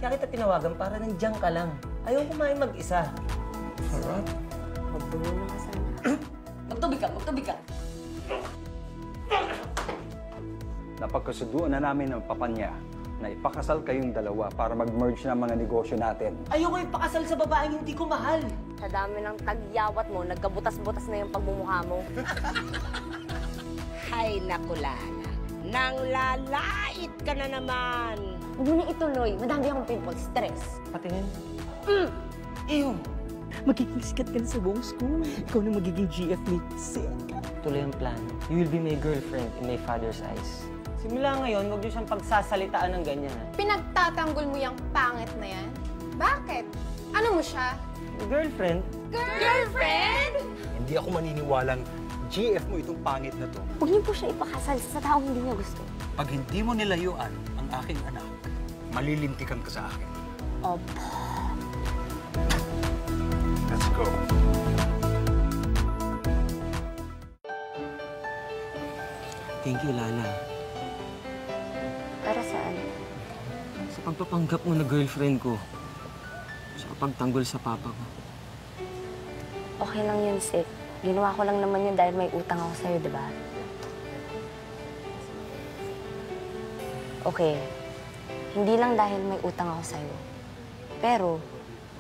Kaya kita tinawagan para nandiyan ka lang. Ayaw kumain mag-isa. Sarap. Mabuno na ka sana. Magtubig ka. Napagkasunduan na namin ng papa niya na ipakasal kayong dalawa para mag-merge na mga negosyo natin. Ayoko ipakasal sa babaeng hindi ko mahal. Sa dami ng tagyawat mo, nagkabutas-butas na yung pagmumukha mo. Hay naku, Lala. Nang lalait ka na naman. Huwag mo na ituloy. Madami akong pimple. Stress. Patingin. Ew! Magiging sikat ka na sa buong school. Ikaw na magiging GF ni Sick. Tuloy ang plan. You will be my girlfriend in my father's eyes. Simula ngayon, huwag niyo siyang pagsasalitaan ng ganyan. Pinagtatanggol mo yung pangit na yan? Bakit? Ano mo siya? Girlfriend? Girlfriend? Hindi ako maniniwalang GF mo itong pangit na to. Huwag niyo po siya ipakasal sa taong hindi niya gusto. Pag hindi mo nilayuan ang aking anak, malilintikan ka sa akin. Opo. Let's go. Thank you, Lala. Para saan? Sa pagpapanggap mo na girlfriend ko. Sa pagtanggol sa papa ko. Okay lang yun, Sik. Ginawa ko lang naman yun dahil may utang ako sa'yo, di ba? Okay. Hindi lang dahil may utang ako sa'yo. Pero,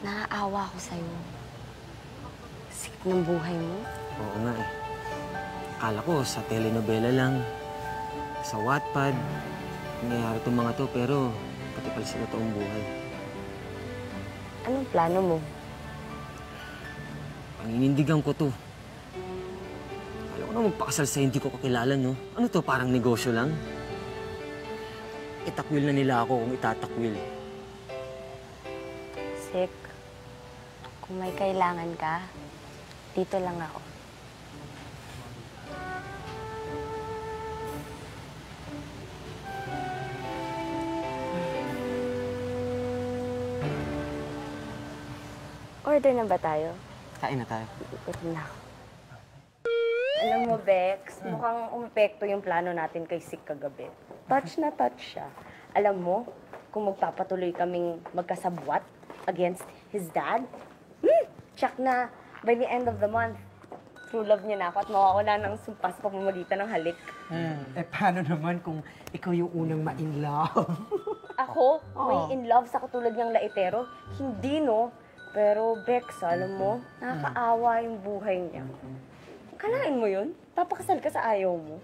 naaawa ako sa'yo. Sikip ng buhay mo. Oo nga eh. Akala ko sa telenovela lang, sa Wattpad, nangyayari itong mga to, pero pati pala sa totoong buhay. Anong plano mo? Paninindigan ko to. Alam ko na magpakasal sa hindi ko kakilala, no? Ano to, parang negosyo lang? Itakwil na nila ako kung itatakwil. Sik, kung may kailangan ka, dito lang ako. Order na ba tayo? Kain na tayo. Gutom na ako. Alam mo, Bex, mukhang umepekto yung plano natin kay Sik kagabi. Touch na touch siya. Alam mo, kung magpapatuloy kaming magkasabwat against his dad, tsak na, by the end of the month, true love niya na ako at mawawala ng sumpas sa pamamagitan ng halik. Eh, paano naman kung ikaw yung unang ma-in love? Ako, may in love sa katulad niyang laitero? Hindi, no? Pero, Bex, alam mo, nakakaawa yung buhay niya. Kalain mo yun? Papakasal ka sa ayaw mo?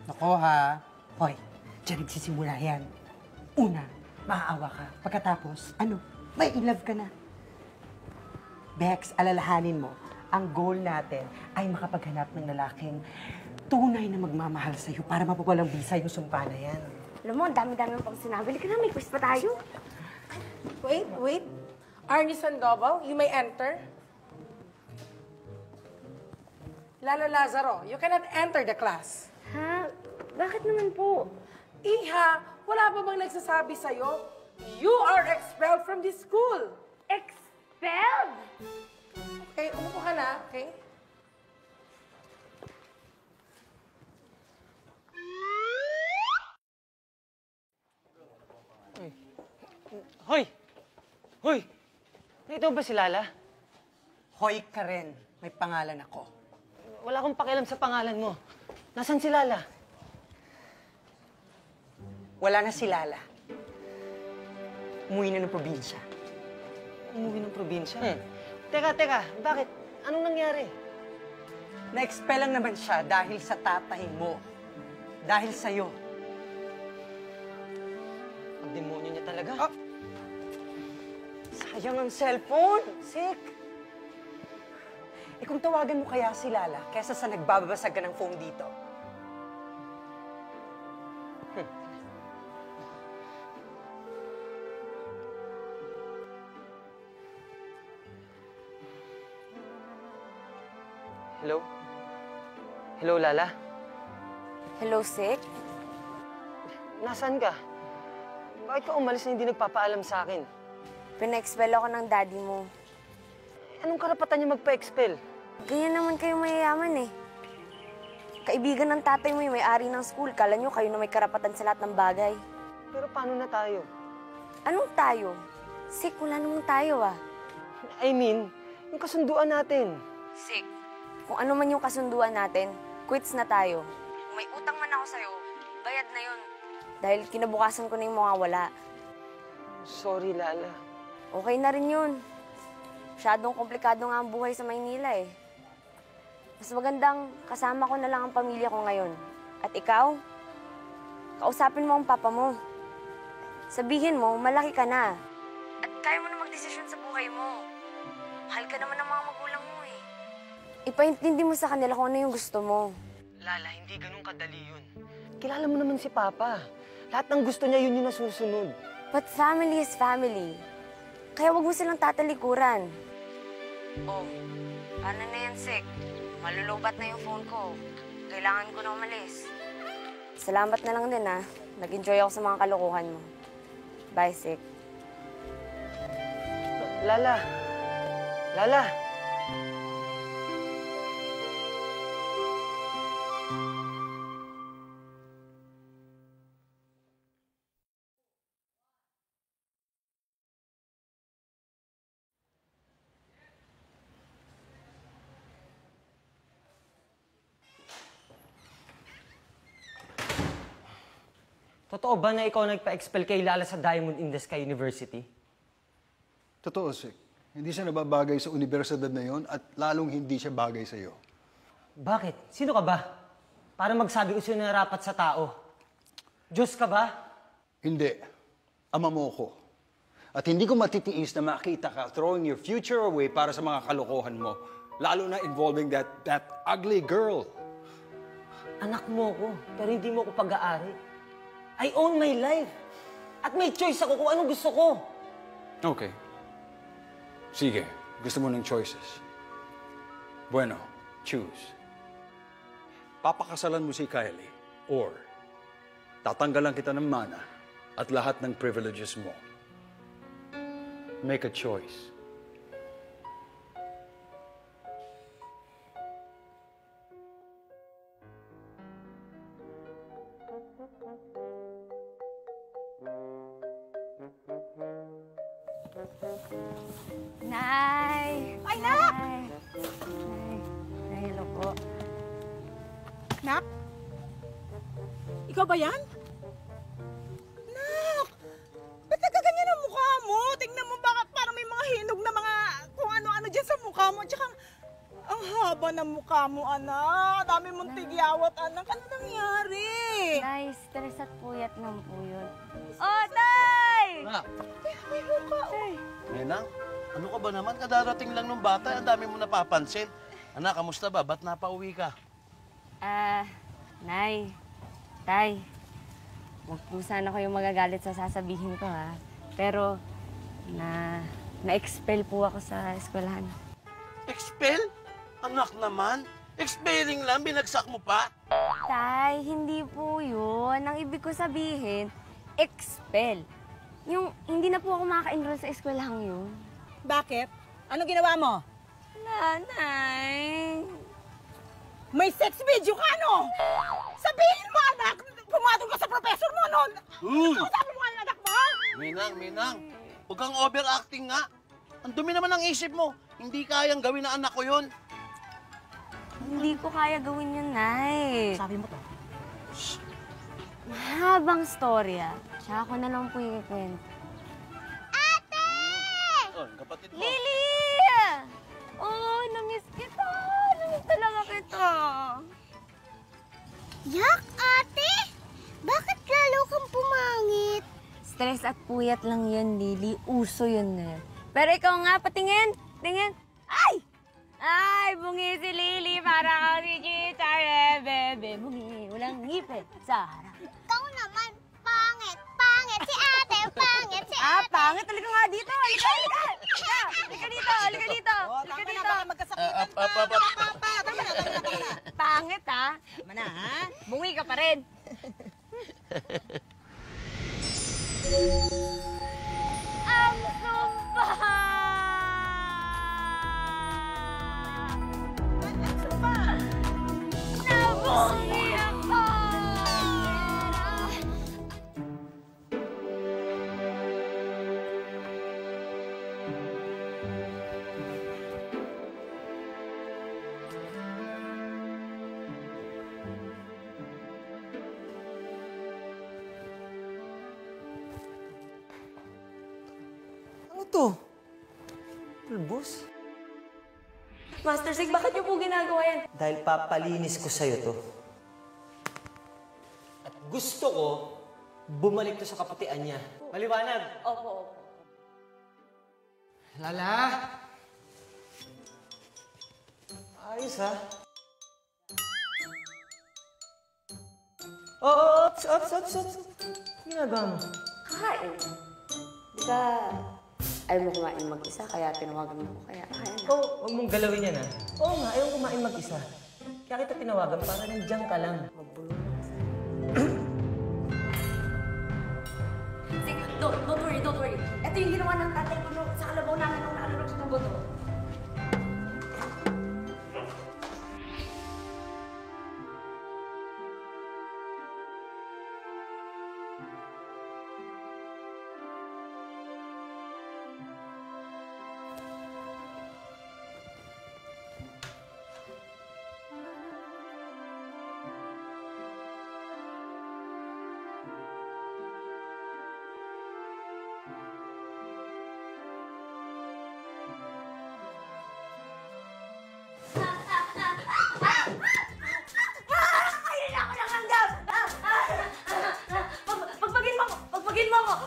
Nako ha. Hoy, dyan nagsisimula yan. Una, maaawa ka. Pagkatapos, may in love ka na. Bex, alalahanin mo, ang goal natin ay makapaghanap ng lalaking tunay na magmamahal sa'yo para mapawalang bisa yung sumpa na yan. Alam mo, ang dami-dami pang sinabi. Halika na, may quiz pa tayo. Wait. Arnie Sandoval, you may enter. Lala Lazaro, you cannot enter the class. Ha? Bakit naman po? Iha, wala pa bang nagsasabi sa'yo? You are expelled from this school. Expelled? Okay, umupo ka na, okay? Hoy! Hoy! Ito ba si Lala? Hoy ka rin. May pangalan ako. Wala akong pakialam sa pangalan mo. Nasaan si Lala? Wala na si Lala. Umuwi na ng probinsya. Umuwi ng probinsya? Teka. Bakit? Anong nangyari? Na-expel lang naman siya dahil sa tatay mo. Dahil sa'yo. Ang demonyo niya talaga. Ah! Sayang ang cellphone. Sick. Kung tawagan mo kaya si Lala kesa sa nagbababasag ka ng phone dito. Hello? Hello, Lala? Hello, Sik? Nasaan ka? Bakit ka umalis na hindi nagpapaalam sa akin? Pina-expel ako ng daddy mo. Anong karapatan niya magpa-expel? Ganyan naman kayo mayayaman eh. Kaibigan ng tatay mo yung may-ari ng school. Kala nyo kayo na may karapatan sa lahat ng bagay. Pero paano na tayo? Anong tayo? Sik, wala namang tayo ah. I mean, yung kasunduan natin. Sik, kung ano man yung kasunduan natin, quits na tayo. Kung may utang man ako sa'yo, bayad na yun. Dahil kinabukasan ko na yung mawawala. Sorry, Lala. Okay na rin yun. Masyadong komplikado nga ang buhay sa Maynila eh. Mas magandang kasama ko na lang ang pamilya ko ngayon. At ikaw, kausapin mo ang papa mo. Sabihin mo, malaki ka na. At kaya mo na magdesisyon sa buhay mo. Mahal ka naman ng mga magulang mo eh. Ipaintindi mo sa kanila kung ano yung gusto mo. Lala, hindi ganun kadali yun. Kilala mo naman si Papa. Lahat ng gusto niya, yun yung nasusunod. But family is family. Kaya wag mo silang tatalikuran. Oh, paano na yan, Sik? Malulubat na yung phone ko. Kailangan ko na umalis. Salamat na lang din, ha. Nag-enjoy ako sa mga kalokohan mo. Bye, Sik. Lala! Lala! Totoo ba na ikaw nagpa-expel kay Lala sa Diamond in the Sky University? Totoo, Sik. Hindi siya nababagay sa universidad na yon at lalong hindi siya bagay sa iyo. Bakit? Sino ka ba? Para magsabi uso na rapat sa tao. Diyos ka ba? Hindi. Ama mo ko. At hindi ko matitiis na makita ka throwing your future away para sa mga kalokohan mo. Lalo na involving that ugly girl. Anak mo ko, pero hindi mo ko pag-aari. I own my life. At may choice ako kung anong gusto ko. Okay. Sige. Gusto mo ng choices. Bueno, choose. Papakasalan mo si Kylie or tatanggalan kita ng mana at lahat ng privileges mo. Make a choice. Nay! Ay, Nak! Nay! Nay, hello po. Nak? Ikaw ba yan? Nak! Ba't nagkaganyan ang mukha mo? Tingnan mo baka parang may mga hinog na mga kung ano-ano dyan sa mukha mo. Tsaka ang haba ng mukha mo, anak. Dami mong tigyawat, anak. Ano nangyari? Nay, stress at puyat lang po yun. Oh, Tay! Nak, May mukha, oh. Menang, ano ka ba naman? Kadarating lang ng bata, ang dami mo napapansin. Anak, kamusta ba? Ba't napauwi ka? Nay, Tay, huwag po sana kayong magagalit sa sasabihin ko, ha? Pero, na-expel po ako sa eskwelahan. Expel? Anak naman? Expelling lang, binagsak mo pa? Tay, hindi po yun. Ang ibig ko sabihin, expel. Yung hindi na po ako maka-enroll sa eskwelahang yun. Bakit? Ano ginawa mo? Nanay. May sex video ka, no? Sabihin mo, anak! Pumatong ka sa professor mo, no? Sabi mo nga yung anak mo? Minang, huwag kang overacting nga. Ang dumi naman ang isip mo. Hindi kayang gawin na anak ko yun. Hindi ko kaya gawin yun, Nay. Sabi mo to. Mahabang storya. Tsaka ko na lang po ikikwento. Oh, kapatid mo. Lily! Oh, namiss kita. Namiss talaga kita. Yak, ate! Bakit lalo kang pumangit? Stress at puyat lang yun, Lily. Uso yun ngayon. Pero ikaw nga, patingin. Tingin. Ay! Ay, bungi si Lily. Para kang si Chichar, bebe. Bungi. Walang ngipin sa harap. Ikaw naman, pangit! Pangit si ate! Pangit si ate! Pangit. Halika nga dito. Halika. Halika dito. Halika dito. Halika dito. Magkasakitan pa. Tama na. Pangit, ha? Tama na, ha? Bungi ka pa rin. Ang sumpa! Nabungi ako! to? Pulbos? Master Sig, bakit niyo po ginagawa yan? Dahil papalinis ko sa'yo to. At gusto ko, bumalik to sa kaputian niya. Maliwanag? Opo. Lala! Ayos, ha? Oh, ops! Ginagawa mo? Kakain. Di ba, ayaw mo kumain mag-isa, kaya tinawagan mo ko. Kaya na. Huwag mong galawin yan, ha? Oo nga, ayaw kumain mag-isa. Kaya kita tinawagan para nandiyan ka lang. Sige, don't worry. Ito yung ginawa ng tatay ko sa kalabaw namin nung naalunok siya ng boto.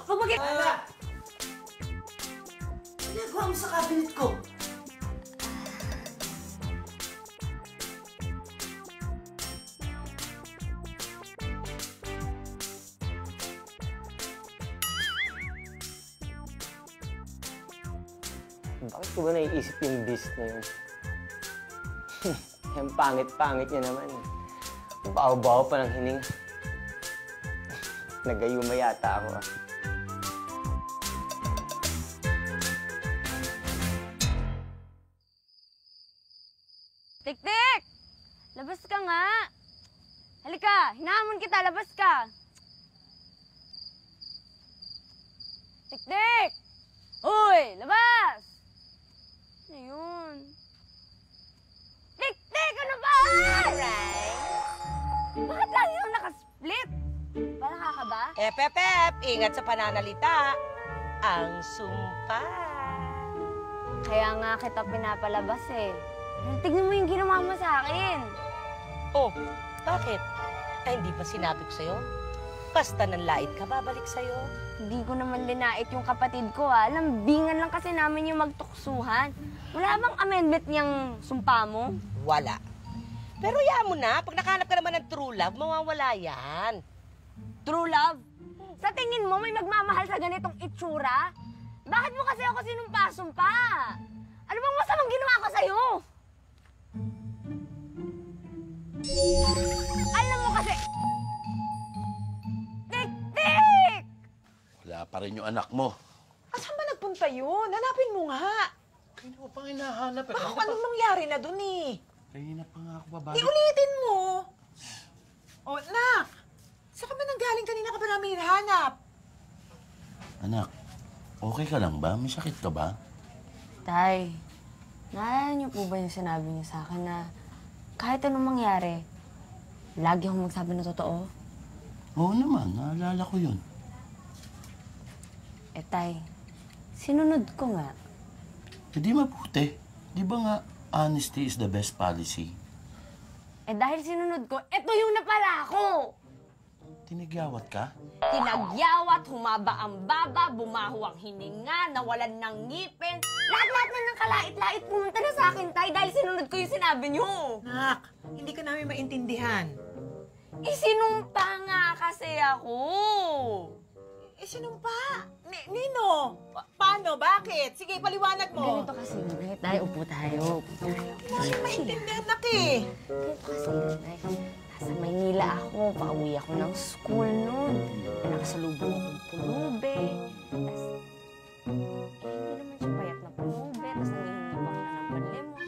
Pagpagin! Ginagawa mo sa cabinet ko? Bakit ko ba naiisip yung beast na yun? Yung pangit-pangit niya naman. Baho-baho pa ng hining. Nagayuma yata ako, ah. Tik-tik! Labas ka nga! Halika! Hinahamon kita! Labas ka! Tik-tik! Uy! Labas! Ano yun? Tik-tik! Ano ba? Alright! Bakit lagi yung nakasplit? Parang ka ba? Pep! Ingat sa pananalita. Ang sumpa. Kaya nga kita pinapalabas eh. Tignan mo yung ginawa mo sa akin. Oh, bakit? Ay, hindi pa sinabi ko sa'yo? Basta nanlait ka, babalik sa'yo. Hindi ko naman linait yung kapatid ko, ha. Lambingan lang kasi namin yung magtuksuhan. Wala bang amendment niyang sumpa mo? Wala. Pero yan mo na, pag nakahanap ka naman ng true love, mawawala yan. True love? Sa tingin mo, may magmamahal sa ganitong itsura? Bakit mo kasi ako sinumpa-sumpa? Ano bang masamang ginawa ko sa'yo? Alam mo kasi... Tik-tik! Wala pa rin yung anak mo. Saan ba nagpunta yun? Hanapin mo nga. Kaya mo pang hinahanap. Baka anong nangyari na dun eh. Kanina pa nga ako babalik. Di ulitin mo. Oh, nak! Saan ka ba nanggaling kanina ka ba namin hinahanap? Anak, okay ka lang ba? May sakit ka ba? Tay, naalala niyo po ba yung sinabi niyo sa akin na kahit anong mangyari, lagi akong magsabi ng totoo? Oo naman, naalala ko yun. Tay, sinunod ko nga. Hindi mabuti. Di ba nga, honesty is the best policy? Dahil sinunod ko, eto yung napala ko! Tinigyawat ka? Tinagyawat, humaba ang baba, bumaho ang hininga, nawalan ng ngipin. Lahat-lahat na ng kalait-lait pumunta na sa akin, Tay, dahil sinunod ko yung sinabi niyo. Nak, hindi ka namin maintindihan. Sinumpa nga kasi ako. Sinumpa? Nino? Paano? Bakit? Sige, paliwanag mo. Ganito kasi, Tay, upo tayo. Hindi maintindihan, nak eh. Ganito kasi, Tay. Nasa Maynila ako, pauwi ako ng school noon. Nakasalubong akong pulube. Tapos, hindi naman siya payat na pulube. Tapos nangihingi pa ako na ng panlimos.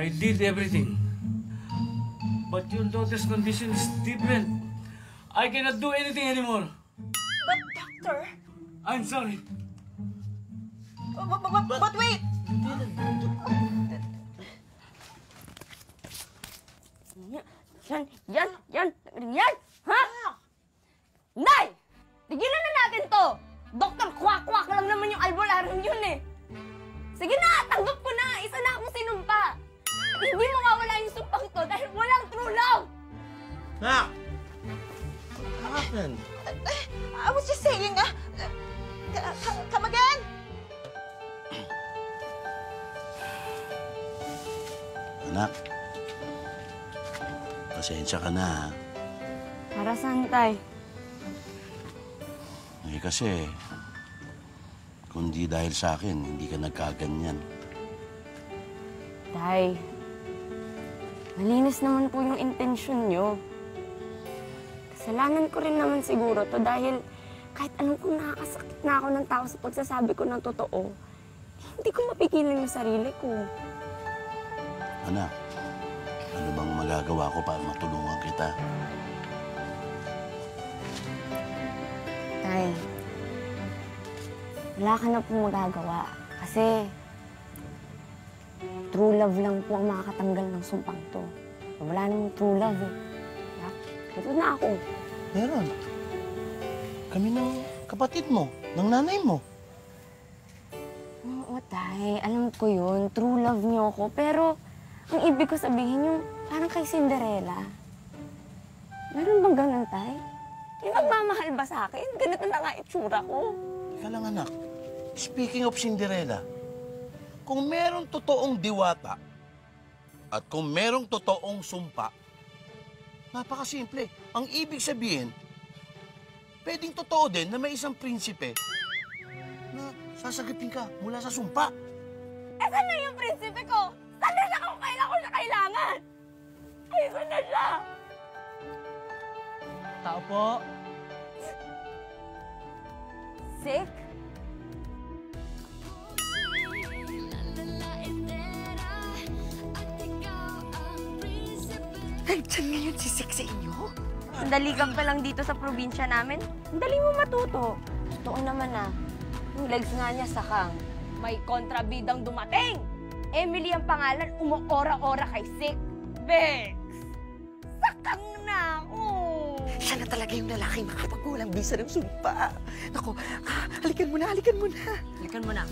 I did everything. But your daughter's condition is different. I cannot do anything anymore. But, Doctor... I'm sorry. But wait! Yan! Ha? Nay! Tigilan na natin to! Doktor, kwak-kwak lang naman yung albularyo yun eh! Sige na, tanggap ko na! Isa na akong sinumpa! Hindi mawawala yung sumpang to dahil walang true love! Nak! What happened? I was just saying, come again? Anak, pasensya ka na, ha? Para saan, Tay? Eh kasi, kung di dahil sa akin, hindi ka nagkaganyan. Tay, malinis naman po yung intensyon nyo. Kasalanan ko rin naman siguro to dahil kahit anong kung nakakasakit na ako ng tao sa pagsasabi ko ng totoo, hindi ko mapigilan yung sarili ko. Anak, ano bang magagawa ko para matulungan kita? Tay, wala ka na pong magagawa kasi true love lang po ang makakatanggal ng sumpang to. Wala namang true love eh. Ito na ako. Meron. Kami ng kapatid mo, ng nanay mo. Oo, Tay. Alam ko yun. True love niyo ako. Pero ang ibig ko sabihin yung parang kay Cinderella. Meron bang ganun, Tay? May magmamahal ba sa akin? Ganito na nga itsura ko. Teka lang, anak. Speaking of Cinderella, kung merong totoong diwata at kung merong totoong sumpa, napakasimple. Ang ibig sabihin, pwedeng totoo din na may isang prinsipe na sasagipin ka mula sa sumpa. Eh, saan na yung prinsipe ko? Saan na siya kung kailan ko siya kailangan? Ay, saan na siya? Tao po. Sick? Nandiyan ngayon si Sik sa inyo? Sandali ka pa lang dito sa probinsya namin. Dali mo matuto. Totoo naman ah. Yung legs nga niya sakang. May kontrabidang dumating. Emily ang pangalan, umuora-ora kay Sik. Bex! Sakang na ako! Siya na talaga yung lalaking makapagkulang bisa ng sumpa. Naku, halikan mo na, halikan mo na. Halikan mo na.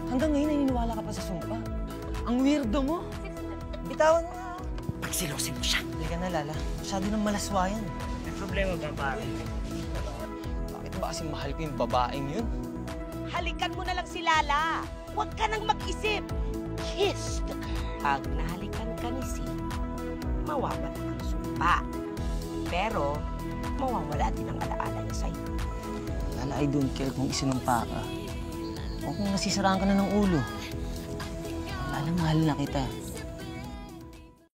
Hanggang ngayon naniniwala ka pa sa sumpa. Ang weirdo mo. Bitawan mo nga. Pagsilosin mo siya. Halika na, Lala. Masyado nang malaswayan. May problema ba, pare? Bakit ba kasing mahal ko yung babaeng yun? Halikan mo na lang si Lala. Huwag ka nang mag-isip. Kiss the girl. Pag nahalikan ka ni Si, mawawala ang sumpa. Pero, mawawala din ang alaala niya sa'yo. Lala, I don't care kung isinumpa ka. O kung nasisiraan ka na ng ulo. Lala, mahal na kita.